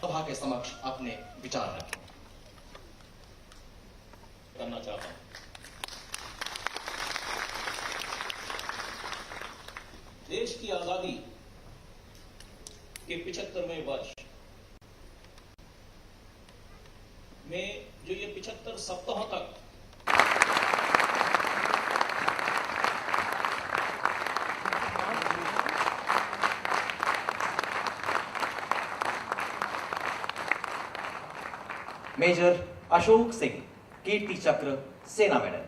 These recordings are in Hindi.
सभा के समक्ष अपने विचार रखें। करना चाहता हूं। देश की आजादी के 75वें वर्ष में जो ये 75 सप्ताह तक मेजर अशोक सिंह कीर्ति चक्र सेना मेडल।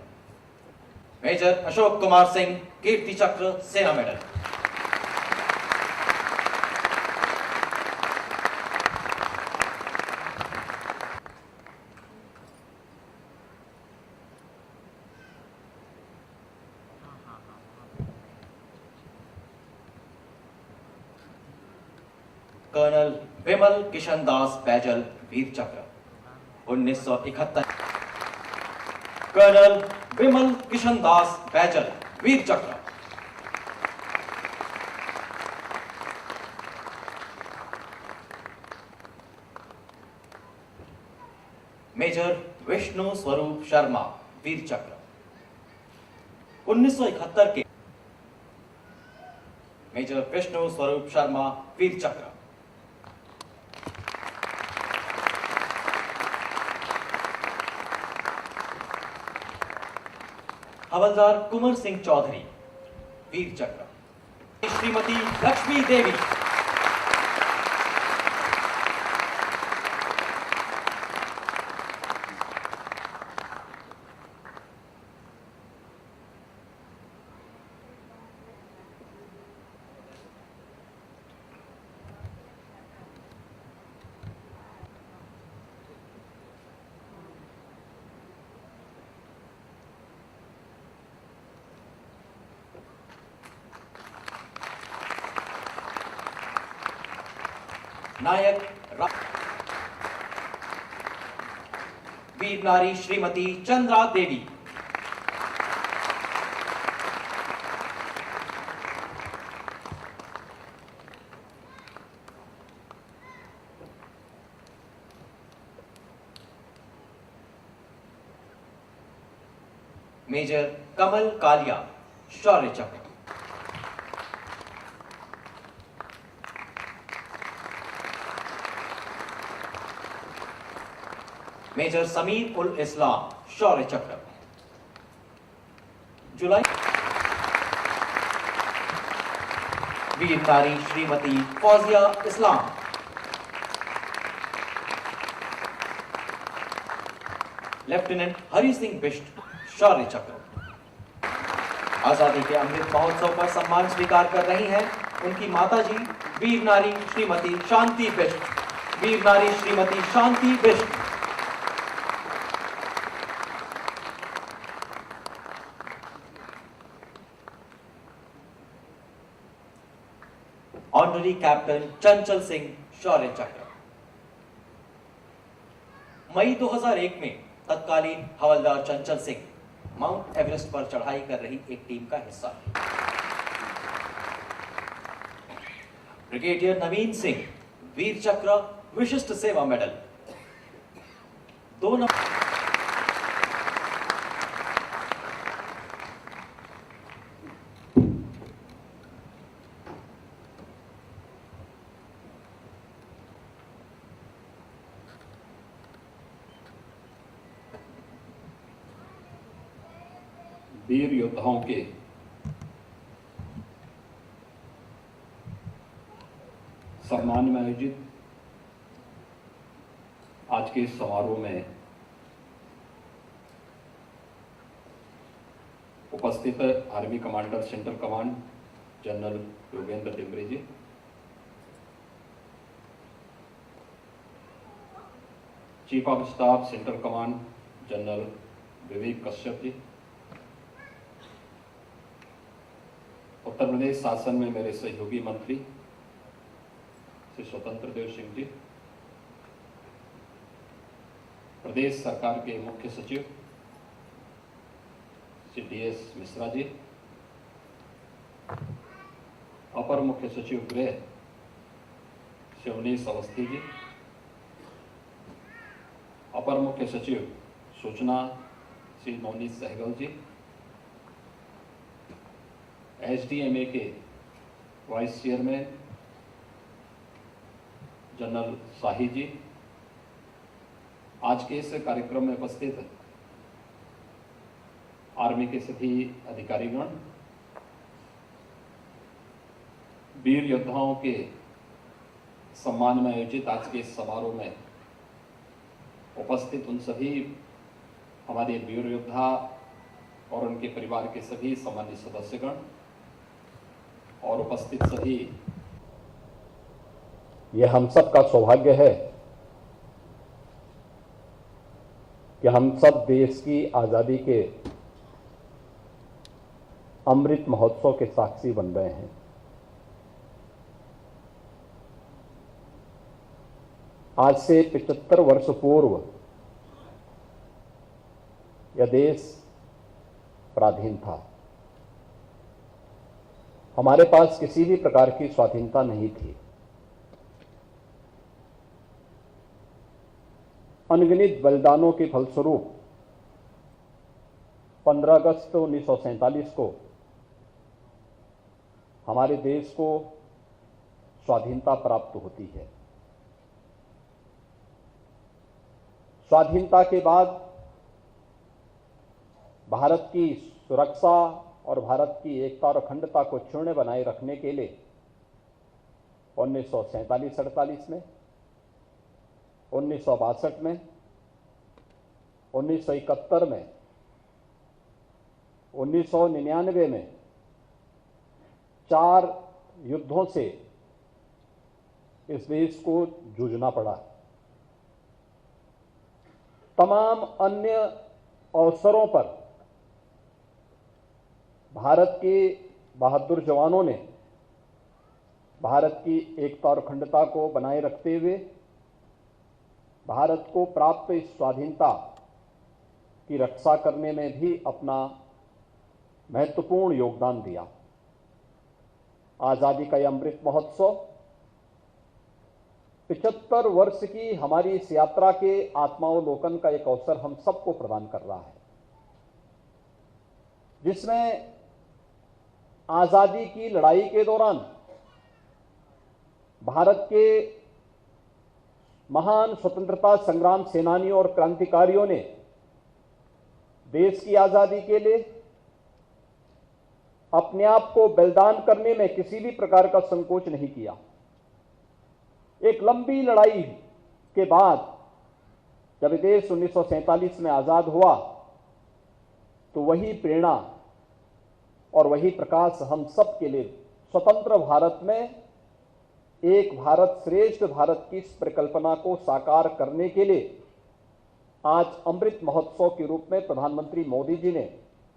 मेजर अशोक कुमार सिंह कीर्ति चक्र सेना मेडल। कर्नल विमल किशन दास बैजल वीर चक्र 1971। कर्नल विमल किशन दास बैजल वीर चक्र। मेजर विष्णु स्वरूप शर्मा वीर चक्र 1971 के। मेजर विष्णु स्वरूप शर्मा वीर चक्र। हवलदार कुंवर सिंह चौधरी वीर चक्र। श्रीमती लक्ष्मी देवी। नायक वीर नारी श्रीमती चंद्रा देवी। मेजर कमल कालिया शौर्य चक्र। मेजर समीर उल इस्लाम शौर्य चक्र। जुलाई वीर नारी श्रीमती फौजिया इस्लाम, लेफ्टिनेंट हरि सिंह बिष्ट शौर्य चक्र। आजादी के अमृत महोत्सव पर सम्मान स्वीकार कर रही हैं उनकी माताजी वीर नारी श्रीमती शांति बिष्ट, वीर नारी श्रीमती शांति बिष्ट। ऑनरी कैप्टन चंचल सिंह शौर्य चक्र। मई 2001 में तत्कालीन हवलदार चंचल सिंह माउंट एवरेस्ट पर चढ़ाई कर रही एक टीम का हिस्सा। ब्रिगेडियर नवीन सिंह वीर चक्र विशिष्ट सेवा मेडल। 2 नंबर वीर योद्धाओं के सम्मान में आयोजित आज के इस समारोह में उपस्थित army commander central command general Yogendra Dimri ji, chief of staff central command general Vivek Kashyap ji, Uttar Pradesh शासन में मेरे सहयोगी मंत्री श्री स्वतंत्र देव सिंह जी, प्रदेश सरकार के मुख्य सचिव श्री DS मिश्रा जी, अपर मुख्य सचिव गृह श्री उन्नीस अवस्थी जी, अपर मुख्य सचिव सूचना श्री नवनीत सहगल जी, SDMA के वाइस चेयरमैन जनरल शाही जी, आज के इस कार्यक्रम में उपस्थित आर्मी के सभी अधिकारीगण, वीर योद्धाओं के सम्मान में आयोजित आज के इस समारोह में उपस्थित उन सभी हमारे वीर योद्धा और उनके परिवार के सभी सम्मानित सदस्यगण और उपस्थित सभी, यह हम सब का सौभाग्य है कि हम सब देश की आज़ादी के अमृत महोत्सव के साक्षी बन रहे हैं। आज से 75 वर्ष पूर्व यह देश पराधीन था। हमारे पास किसी भी प्रकार की स्वाधीनता नहीं थी। अनगिनत बलिदानों के फलस्वरूप 15 अगस्त 1947 को हमारे देश को स्वाधीनता प्राप्त होती है। स्वाधीनता के बाद भारत की सुरक्षा और भारत की एकता और अखंडता को क्षुण्ण बनाए रखने के लिए 1947-48 में, 1962 में, 1971 में, 1999 में 4 युद्धों से इस देश को जूझना पड़ा। तमाम अन्य अवसरों पर भारत के बहादुर जवानों ने भारत की एकता और अखंडता को बनाए रखते हुए भारत को प्राप्त इस स्वाधीनता की रक्षा करने में भी अपना महत्वपूर्ण योगदान दिया। आज़ादी का यह अमृत महोत्सव 75 वर्ष की हमारी इस यात्रा के आत्मावलोकन का एक अवसर हम सबको प्रदान कर रहा है, जिसमें आज़ादी की लड़ाई के दौरान भारत के महान स्वतंत्रता संग्राम सेनानियों और क्रांतिकारियों ने देश की आज़ादी के लिए अपने आप को बलिदान करने में किसी भी प्रकार का संकोच नहीं किया। एक लंबी लड़ाई के बाद जब देश 1947 में आजाद हुआ तो वही प्रेरणा और वही प्रकाश हम सब के लिए स्वतंत्र भारत में एक भारत श्रेष्ठ भारत की इस परिकल्पना को साकार करने के लिए आज अमृत महोत्सव के रूप में प्रधानमंत्री मोदी जी ने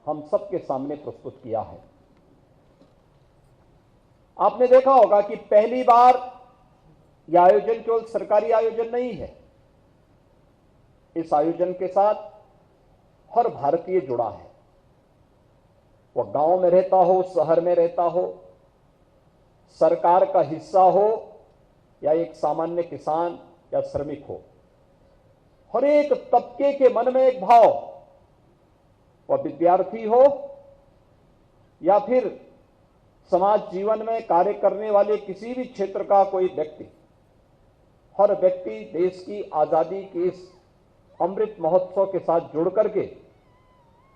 हम सबके सामने प्रस्तुत किया है। आपने देखा होगा कि पहली बार यह आयोजन केवल सरकारी आयोजन नहीं है। इस आयोजन के साथ हर भारतीय जुड़ा है, वह गांव में रहता हो, शहर में रहता हो, सरकार का हिस्सा हो या एक सामान्य किसान या श्रमिक हो। हर एक तबके के मन में एक भाव, वह विद्यार्थी हो या फिर समाज जीवन में कार्य करने वाले किसी भी क्षेत्र का कोई व्यक्ति, हर व्यक्ति देश की आजादी के इस अमृत महोत्सव के साथ जुड़ करके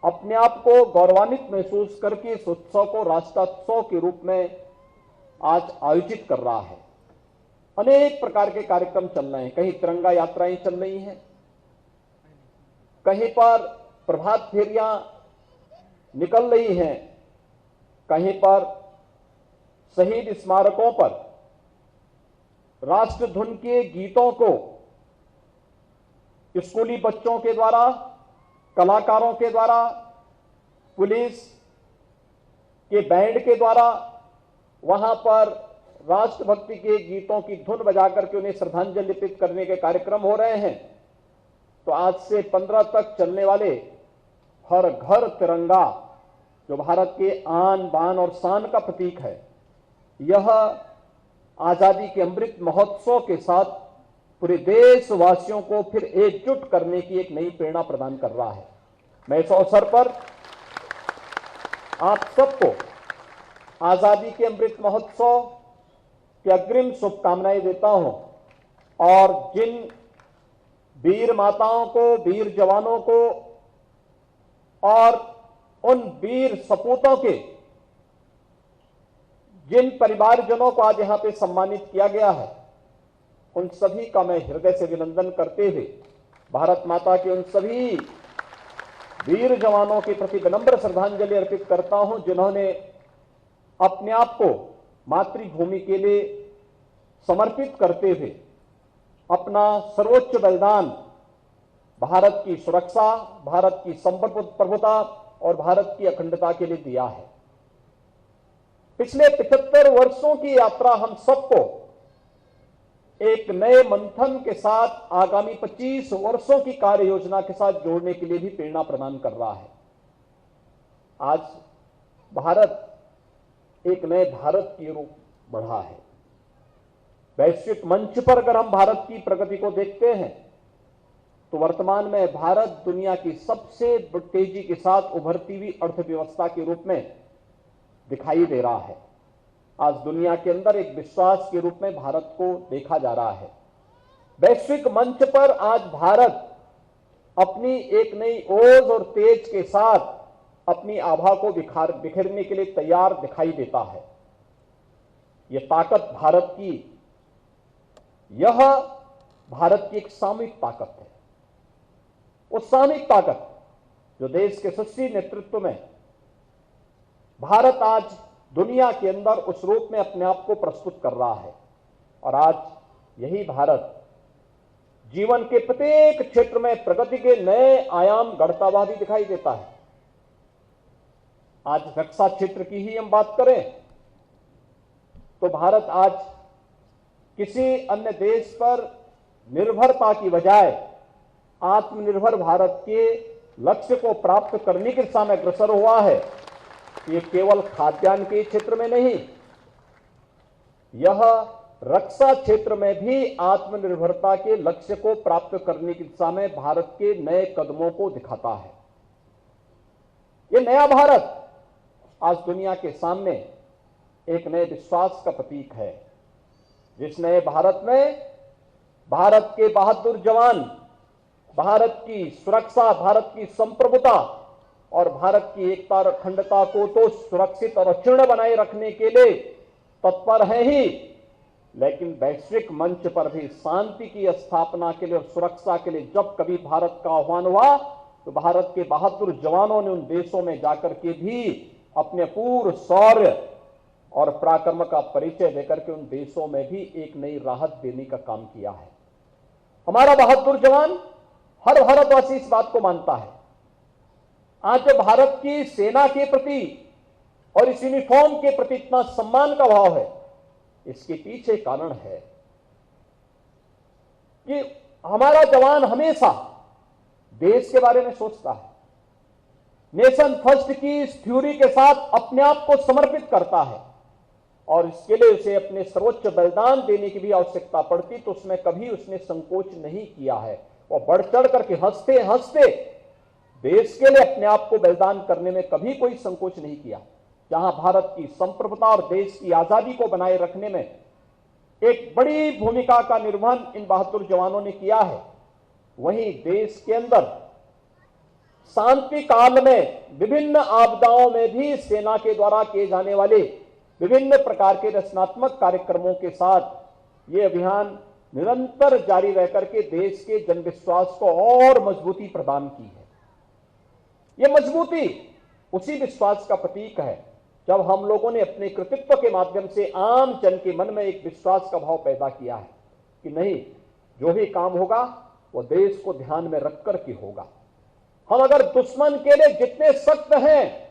अपने आप को गौरवान्वित महसूस करके इस उत्सव को राष्ट्रोत्सव के रूप में आज आयोजित कर रहा है। अनेक प्रकार के कार्यक्रम चल रहे हैं, कहीं तिरंगा यात्राएं चल रही हैं, कहीं पर प्रभात फेरियां निकल रही हैं, कहीं पर शहीद स्मारकों पर राष्ट्र धुन के गीतों को स्कूली बच्चों के द्वारा, कलाकारों के द्वारा, पुलिस के बैंड के द्वारा वहां पर राष्ट्रभक्ति के गीतों की धुन बजाकर के उन्हें श्रद्धांजलि अर्पित करने के कार्यक्रम हो रहे हैं। तो आज से 15 तक चलने वाले हर घर तिरंगा, जो भारत के आन बान और शान का प्रतीक है, यह आजादी के अमृत महोत्सव के साथ पूरे देशवासियों को फिर एकजुट करने की एक नई प्रेरणा प्रदान कर रहा है। मैं इस अवसर पर आप सबको आजादी के अमृत महोत्सव की अग्रिम शुभकामनाएं देता हूं और जिन वीर माताओं को, वीर जवानों को और उन वीर सपूतों के जिन परिवारजनों को आज यहां पे सम्मानित किया गया है, उन सभी का मैं हृदय से अभिनंदन करते हुए भारत माता के उन सभी वीर जवानों के प्रति विनम्र श्रद्धांजलि अर्पित करता हूं जिन्होंने अपने आप को मातृभूमि के लिए समर्पित करते हुए अपना सर्वोच्च बलिदान भारत की सुरक्षा, भारत की संप्रभुता और भारत की अखंडता के लिए दिया है। पिछले 75 वर्षों की यात्रा हम सबको एक नए मंथन के साथ आगामी 25 वर्षों की कार्य योजना के साथ जोड़ने के लिए भी प्रेरणा प्रदान कर रहा है। आज भारत एक नए भारत की रूप बढ़ा है। वैश्विक मंच पर अगर हम भारत की प्रगति को देखते हैं तो वर्तमान में भारत दुनिया की सबसे तेजी के साथ उभरती हुई अर्थव्यवस्था के रूप में दिखाई दे रहा है। आज दुनिया के अंदर एक विश्वास के रूप में भारत को देखा जा रहा है। वैश्विक मंच पर आज भारत अपनी एक नई ओज और तेज के साथ अपनी आभा को बिखेरने के लिए तैयार दिखाई देता है। यह ताकत भारत की, यह भारत की एक सामूहिक ताकत है। उस सामूहिक ताकत जो देश के यशस्वी नेतृत्व में भारत आज दुनिया के अंदर उस रूप में अपने आप को प्रस्तुत कर रहा है। और आज यही भारत जीवन के प्रत्येक क्षेत्र में प्रगति के नए आयाम गढ़ता हुआ भी दिखाई देता है। आज रक्षा क्षेत्र की ही हम बात करें तो भारत आज किसी अन्य देश पर निर्भरता की बजाय आत्मनिर्भर भारत के लक्ष्य को प्राप्त करने की दिशा में अग्रसर हुआ है। ये केवल खाद्यान्न के क्षेत्र में नहीं, यह रक्षा क्षेत्र में भी आत्मनिर्भरता के लक्ष्य को प्राप्त करने की दिशा में भारत के नए कदमों को दिखाता है। ये नया भारत आज दुनिया के सामने एक नए विश्वास का प्रतीक है। जिस नए भारत में भारत के बहादुर जवान, भारत की सुरक्षा, भारत की संप्रभुता और भारत की एकता और अखंडता को तो सुरक्षित और अक्षुण्ण बनाए रखने के लिए तत्पर है ही, लेकिन वैश्विक मंच पर भी शांति की स्थापना के लिए और सुरक्षा के लिए जब कभी भारत का आह्वान हुआ तो भारत के बहादुर जवानों ने उन देशों में जाकर के भी अपने पूर्ण शौर्य और पराक्रम का परिचय देकर के उन देशों में भी एक नई राहत देने का काम किया है। हमारा बहादुर जवान, हर भारतवासी इस बात को मानता है। आज जो भारत की सेना के प्रति और इस यूनिफॉर्म के प्रति इतना सम्मान का भाव है, इसके पीछे कारण है कि हमारा जवान हमेशा देश के बारे में सोचता है, नेशन फर्स्ट की इस थ्योरी के साथ अपने आप को समर्पित करता है और इसके लिए उसे अपने सर्वोच्च बलिदान देने की भी आवश्यकता पड़ती तो उसमें कभी उसने संकोच नहीं किया है। वो बढ़ चढ़ करके हंसते हंसते देश के लिए अपने आप को बलिदान करने में कभी कोई संकोच नहीं किया। जहां भारत की संप्रभुता और देश की आजादी को बनाए रखने में एक बड़ी भूमिका का निर्वहन इन बहादुर जवानों ने किया है, वहीं देश के अंदर शांति काल में विभिन्न आपदाओं में भी सेना के द्वारा किए जाने वाले विभिन्न प्रकार के रचनात्मक कार्यक्रमों के साथ ये अभियान निरंतर जारी रहकर के देश के जनविश्वास को और मजबूती प्रदान की है। ये मजबूती उसी विश्वास का प्रतीक है जब हम लोगों ने अपने कृतित्व के माध्यम से आम जन के मन में एक विश्वास का भाव पैदा किया है कि नहीं, जो भी काम होगा वो देश को ध्यान में रख कर के होगा। हम अगर दुश्मन के लिए जितने सख्त हैं,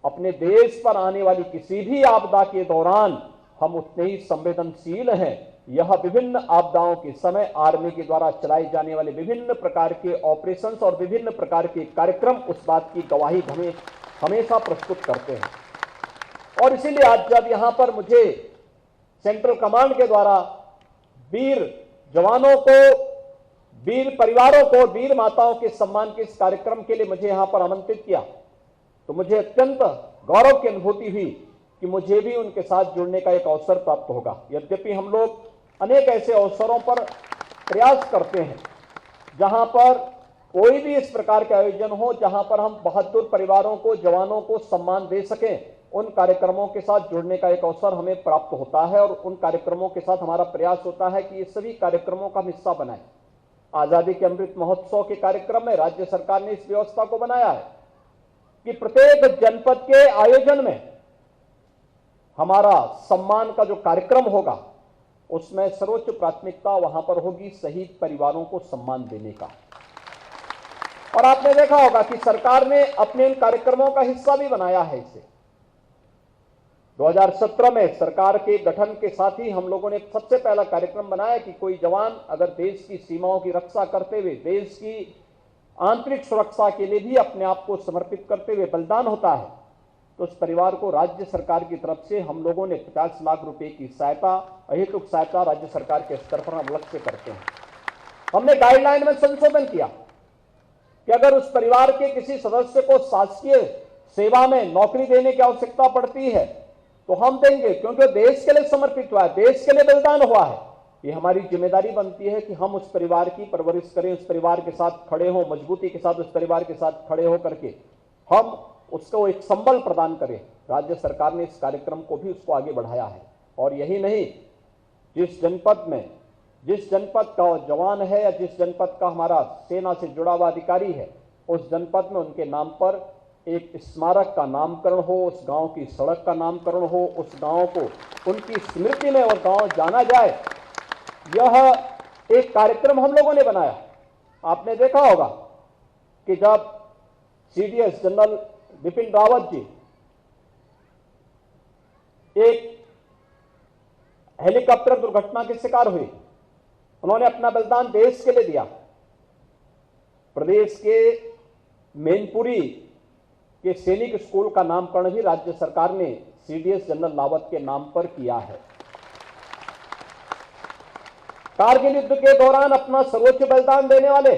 अपने देश पर आने वाली किसी भी आपदा के दौरान हम उतने ही संवेदनशील हैं। यह विभिन्न आपदाओं के समय आर्मी के द्वारा चलाए जाने वाले विभिन्न प्रकार के ऑपरेशंस और विभिन्न प्रकार के कार्यक्रम उस बात की गवाही हमें हमेशा प्रस्तुत करते हैं। और इसीलिए आज जब यहां पर मुझे सेंट्रल कमांड के द्वारा वीर जवानों को, वीर परिवारों को, वीर माताओं के सम्मान के इस कार्यक्रम के लिए मुझे यहां पर आमंत्रित किया तो मुझे अत्यंत गौरव की अनुभूति हुई कि मुझे भी उनके साथ जुड़ने का एक अवसर प्राप्त होगा। यद्यपि हम लोग अनेक ऐसे अवसरों पर प्रयास करते हैं जहां पर कोई भी इस प्रकार के आयोजन हो जहां पर हम बहादुर परिवारों को, जवानों को सम्मान दे सकें, उन कार्यक्रमों के साथ जुड़ने का एक अवसर हमें प्राप्त होता है और उन कार्यक्रमों के साथ हमारा प्रयास होता है कि ये सभी कार्यक्रमों का हिस्सा बनाए। आजादी के अमृत महोत्सव के कार्यक्रम में राज्य सरकार ने इस व्यवस्था को बनाया है कि प्रत्येक जनपद के आयोजन में हमारा सम्मान का जो कार्यक्रम होगा उसमें सर्वोच्च प्राथमिकता वहां पर होगी शहीद परिवारों को सम्मान देने का। और आपने देखा होगा कि सरकार ने अपने इन कार्यक्रमों का हिस्सा भी बनाया है इसे। 2017 में सरकार के गठन के साथ ही हम लोगों ने सबसे पहला कार्यक्रम बनाया कि कोई जवान अगर देश की सीमाओं की रक्षा करते हुए, देश की आंतरिक सुरक्षा के लिए भी अपने आप को समर्पित करते हुए बलिदान होता है तो उस परिवार को राज्य सरकार की तरफ से हम लोगों ने 50 लाख रुपए की सहायता, अहेतुक सहायता राज्य सरकार के स्तर पर हम अलग से करते हैं। हमने गाइडलाइन में संशोधन किया कि अगर उस परिवार के किसी सदस्य को शासकीय सेवा में नौकरी देने की आवश्यकता पड़ती है तो हम देंगे, क्योंकि देश के लिए समर्पित हुआ है, देश के लिए बलिदान हुआ है। ये हमारी जिम्मेदारी बनती है कि हम उस परिवार की परवरिश करें, उस परिवार के साथ खड़े हों, मजबूती के साथ उस परिवार के साथ खड़े हो करके हम उसको एक संबल प्रदान करें। राज्य सरकार ने इस कार्यक्रम को भी उसको आगे बढ़ाया है। और यही नहीं, जिस जनपद का जवान है या जिस जनपद का हमारा सेना से जुड़ा हुआ अधिकारी है, उस जनपद में उनके नाम पर एक स्मारक का नामकरण हो, उस गांव की सड़क का नामकरण हो, उस गांव को उनकी स्मृति में और गांव जाना जाए, यह एक कार्यक्रम हम लोगों ने बनाया। आपने देखा होगा कि जब CDS जनरल बिपिन रावत जी एक हेलीकॉप्टर दुर्घटना के शिकार हुए, उन्होंने अपना बलिदान देश के लिए दिया। प्रदेश के मैनपुरी के सैनिक स्कूल का नामकरण भी राज्य सरकार ने CDS जनरल रावत के नाम पर किया है। कारगिल युद्ध के दौरान अपना सर्वोच्च बलिदान देने वाले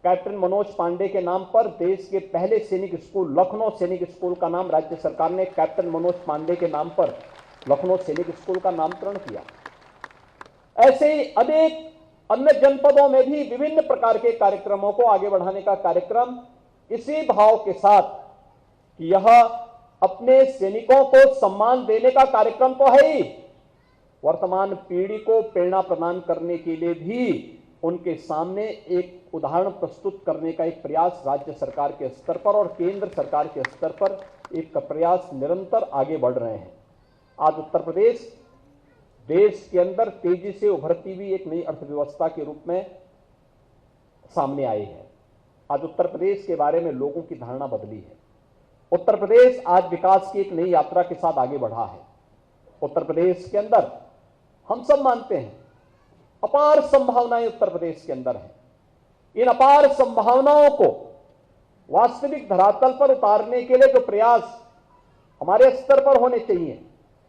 कैप्टन मनोज पांडे के नाम पर देश के पहले सैनिक स्कूल, लखनऊ सैनिक स्कूल का नाम राज्य सरकार ने कैप्टन मनोज पांडे के नाम पर लखनऊ सैनिक स्कूल का नामकरण किया। ऐसे ही अनेक अन्य जनपदों में भी विभिन्न प्रकार के कार्यक्रमों को आगे बढ़ाने का कार्यक्रम इसी भाव के साथ कि यह अपने सैनिकों को सम्मान देने का कार्यक्रम तो है ही, वर्तमान पीढ़ी को प्रेरणा प्रदान करने के लिए भी उनके सामने एक उदाहरण प्रस्तुत करने का एक प्रयास राज्य सरकार के स्तर पर और केंद्र सरकार के स्तर पर एक प्रयास निरंतर आगे बढ़ रहे हैं। आज उत्तर प्रदेश देश के अंदर तेजी से उभरती हुई एक नई अर्थव्यवस्था के रूप में सामने आई है। आज उत्तर प्रदेश के बारे में लोगों की धारणा बदली है। उत्तर प्रदेश आज विकास की एक नई यात्रा के साथ आगे बढ़ा है। उत्तर प्रदेश के अंदर हम सब मानते हैं अपार संभावनाएं उत्तर प्रदेश के अंदर हैं। इन अपार संभावनाओं को वास्तविक धरातल पर उतारने के लिए जो प्रयास हमारे स्तर पर होने चाहिए,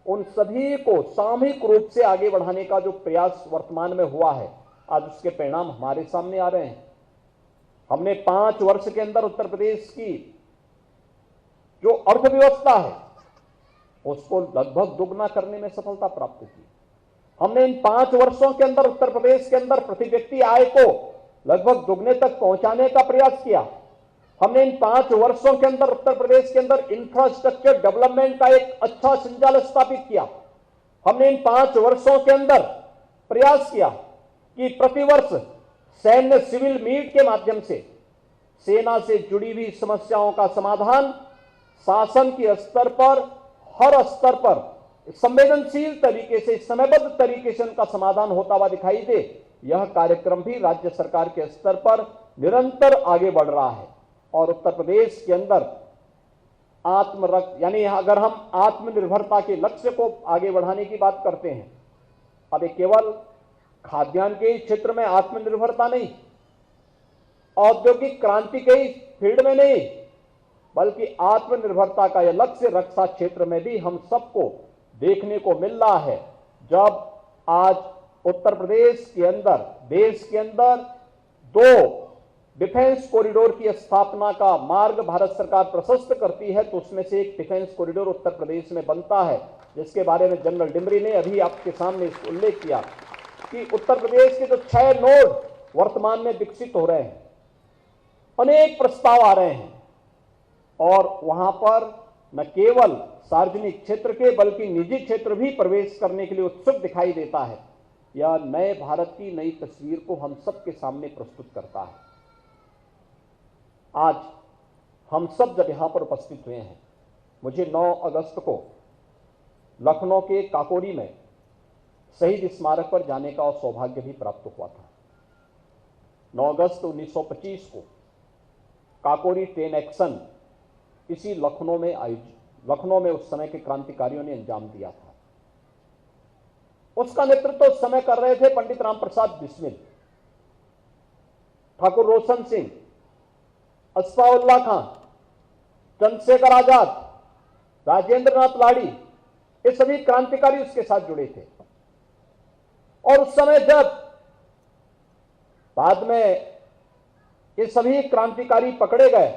उन सभी को सामूहिक रूप से आगे बढ़ाने का जो प्रयास वर्तमान में हुआ है, आज उसके परिणाम हमारे सामने आ रहे हैं। हमने 5 वर्ष के अंदर उत्तर प्रदेश की जो अर्थव्यवस्था है उसको लगभग दुगना करने में सफलता प्राप्त की। हमने इन 5 वर्षों के अंदर उत्तर प्रदेश के अंदर प्रति व्यक्ति आय को लगभग दुगने तक पहुंचाने का प्रयास किया। हमने इन 5 वर्षों के अंदर उत्तर प्रदेश के अंदर इंफ्रास्ट्रक्चर डेवलपमेंट का एक अच्छा संचालन स्थापित किया। हमने इन 5 वर्षों के अंदर प्रयास किया कि प्रतिवर्ष सैन्य सिविल मीट के माध्यम से सेना से जुड़ी हुई समस्याओं का समाधान शासन के स्तर पर, हर स्तर पर संवेदनशील तरीके से, समयबद्ध तरीके से उनका समाधान होता हुआ दिखाई दे। यह कार्यक्रम भी राज्य सरकार के स्तर पर निरंतर आगे बढ़ रहा है। और उत्तर प्रदेश के अंदर यानी अगर हम आत्मनिर्भरता के लक्ष्य को आगे बढ़ाने की बात करते हैं, अब ये केवल खाद्यान्न के क्षेत्र में आत्मनिर्भरता नहीं, औद्योगिक क्रांति के फील्ड में नहीं, बल्कि आत्मनिर्भरता का यह लक्ष्य रक्षा क्षेत्र में भी हम सबको देखने को मिल रहा है। जब आज उत्तर प्रदेश के अंदर, देश के अंदर 2 डिफेंस कॉरिडोर की स्थापना का मार्ग भारत सरकार प्रशस्त करती है, तो उसमें से एक डिफेंस कॉरिडोर उत्तर प्रदेश में बनता है, जिसके बारे में जनरल डिमरी ने अभी आपके सामने उल्लेख किया कि उत्तर प्रदेश के जो 6 नोड वर्तमान में विकसित हो रहे हैं, अनेक प्रस्ताव आ रहे हैं और वहां पर न केवल सार्वजनिक क्षेत्र के बल्कि निजी क्षेत्र भी प्रवेश करने के लिए उत्सुक दिखाई देता है। यह नए भारत की नई तस्वीर को हम सबके सामने प्रस्तुत करता है। आज हम सब जब यहां पर उपस्थित हुए हैं, मुझे 9 अगस्त को लखनऊ के काकोरी में शहीद स्मारक पर जाने का सौभाग्य भी प्राप्त हुआ था। 9 अगस्त 1925 को काकोरी ट्रेन एक्शन इसी लखनऊ में उस समय के क्रांतिकारियों ने अंजाम दिया था। उसका नेतृत्व उस समय कर रहे थे पंडित राम प्रसाद बिस्मिल, ठाकुर रोशन सिंह, अस्फाउल्लाह खां, चंद्रशेखर आजाद, राजेंद्र नाथ लाड़ी, ये सभी क्रांतिकारी उसके साथ जुड़े थे। और उस समय जब बाद में ये सभी क्रांतिकारी पकड़े गए,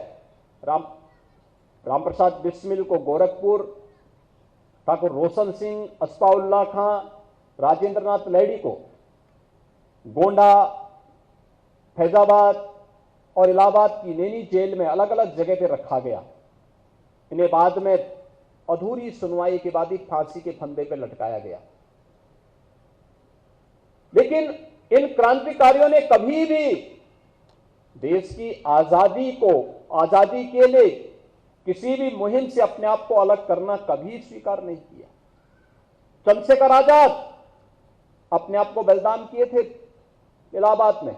राम प्रसाद बिस्मिल को गोरखपुर, ठाकुर रोशन सिंह, अस्फाउल्लाह खां, राजेंद्र नाथ लाड़ी को गोंडा, फैजाबाद और इलाहाबाद की नैनी जेल में अलग अलग जगह पर रखा गया। इन्हें बाद में अधूरी सुनवाई के बाद ही फांसी के फंदे पर लटकाया गया। लेकिन इन क्रांतिकारियों ने कभी भी देश की आजादी के लिए किसी भी मुहिम से अपने आप को अलग करना कभी स्वीकार नहीं किया। चंद्रशेखर आजाद अपने आप को बलिदान किए थे इलाहाबाद में।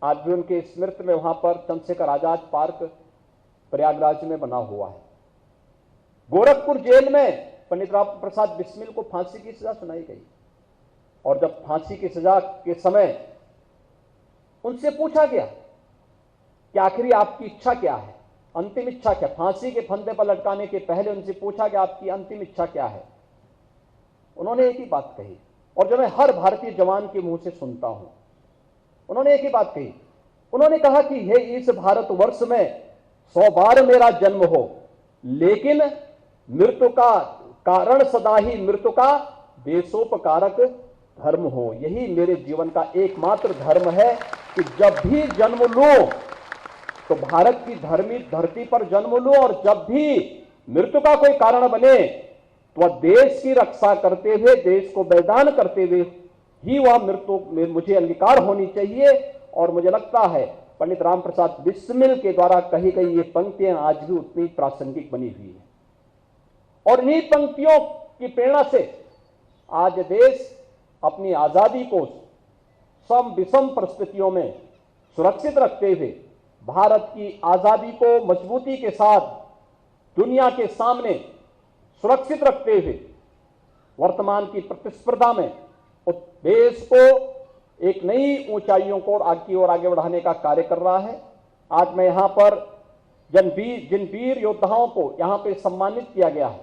आज भी उनके स्मृति में वहां पर चंद्रशेखर आजाद पार्क प्रयागराज में बना हुआ है। गोरखपुर जेल में पंडित राम प्रसाद बिस्मिल को फांसी की सजा सुनाई गई और जब फांसी की सजा के समय उनसे पूछा गया कि आखिरी आपकी इच्छा क्या है, अंतिम इच्छा क्या, फांसी के फंदे पर लटकाने के पहले उनसे पूछा कि आपकी अंतिम इच्छा क्या है। उन्होंने एक ही बात कही और जो मैं हर भारतीय जवान के मुंह से सुनता हूं, उन्होंने एक ही बात कही। उन्होंने कहा कि हे इस भारतवर्ष में 100 बार मेरा जन्म हो, लेकिन मृत्यु का कारण सदा ही मृत्यु का देशोपकारक धर्म हो। यही मेरे जीवन का एकमात्र धर्म है कि जब भी जन्म लूं तो भारत की धरती पर जन्म लूं और जब भी मृत्यु का कोई कारण बने तो वह देश की रक्षा करते हुए, देश को बलिदान करते हुए ही वह मृत्यु में मुझे अंगीकार होनी चाहिए। और मुझे लगता है पंडित राम प्रसाद बिस्मिल के द्वारा कही गई ये पंक्तियां आज भी उतनी प्रासंगिक बनी हुई है। और इन्हीं पंक्तियों की प्रेरणा से आज देश अपनी आजादी को सम विषम परिस्थितियों में सुरक्षित रखते हुए भारत की आजादी को मजबूती के साथ दुनिया के सामने सुरक्षित रखते हुए वर्तमान की प्रतिस्पर्धा में उस देश को एक नई ऊंचाइयों को की ओर आगे बढ़ाने का कार्य कर रहा है। आज मैं यहां पर जिन वीर योद्धाओं को यहां पे सम्मानित किया गया है,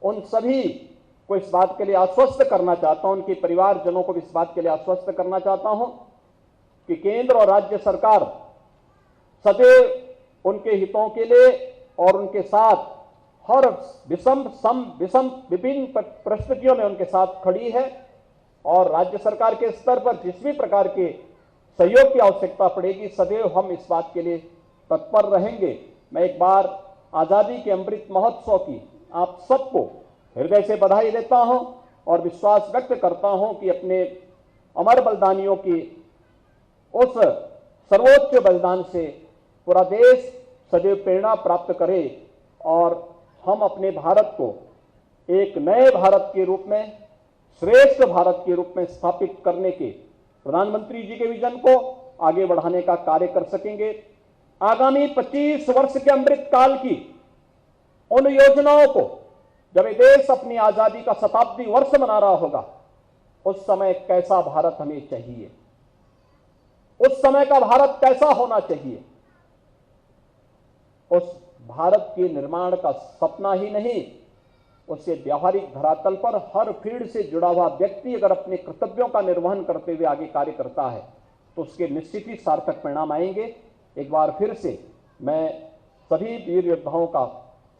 उन सभी को इस बात के लिए आश्वस्त करना चाहता हूं, उनके परिवारजनों को इस बात के लिए आश्वस्त करना चाहता हूं कि केंद्र और राज्य सरकार सदैव उनके हितों के लिए और उनके साथ हर विभिन्न परिस्थितियों में उनके साथ खड़ी है। और राज्य सरकार के स्तर पर जिस भी प्रकार के सहयोग की आवश्यकता पड़ेगी, सदैव हम इस बात के लिए तत्पर रहेंगे। मैं एक बार आजादी के अमृत महोत्सव की आप सबको हृदय से बधाई देता हूं और विश्वास व्यक्त करता हूं कि अपने अमर बलिदानियों की उस सर्वोच्च बलिदान से पूरा देश सदैव प्रेरणा प्राप्त करे और हम अपने भारत को एक नए भारत के रूप में, श्रेष्ठ भारत के रूप में स्थापित करने के प्रधानमंत्री जी के विजन को आगे बढ़ाने का कार्य कर सकेंगे। आगामी 25 वर्ष के अमृत काल की उन योजनाओं को जब ये देश अपनी आजादी का शताब्दी वर्ष मना रहा होगा, उस समय कैसा भारत हमें चाहिए, उस समय का भारत कैसा होना चाहिए, उस भारत के निर्माण का सपना ही नहीं, उससे व्यावहारिक धरातल पर हर फील्ड से जुड़ा हुआ व्यक्ति अगर अपने कर्तव्यों का निर्वहन करते हुए आगे कार्य करता है तो उसके निश्चित ही सार्थक परिणाम आएंगे। एक बार फिर से मैं सभी वीर योद्धाओं का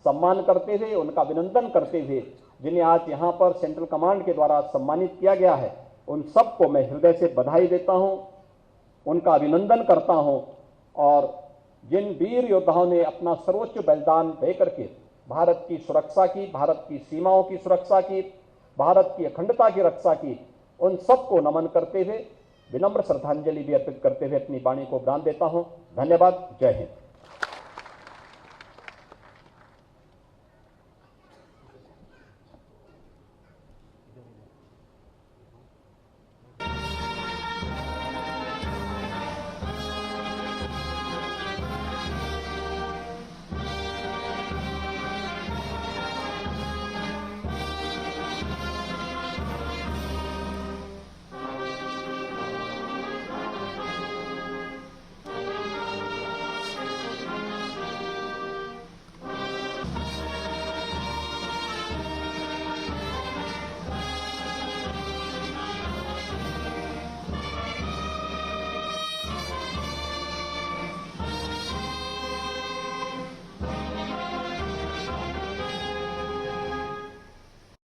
सम्मान करते हुए, उनका अभिनंदन करते हुए, जिन्हें आज यहाँ पर सेंट्रल कमांड के द्वारा सम्मानित किया गया है, उन सबको मैं हृदय से बधाई देता हूँ, उनका अभिनंदन करता हूँ। और जिन वीर योद्धाओं ने अपना सर्वोच्च बलिदान दे करके भारत की सुरक्षा की, भारत की सीमाओं की सुरक्षा की, भारत की अखंडता की रक्षा की, उन सबको नमन करते हुए, विनम्र श्रद्धांजलि भी अर्पित करते हुए अपनी वाणी को विराम देता हूं। धन्यवाद। जय हिंद।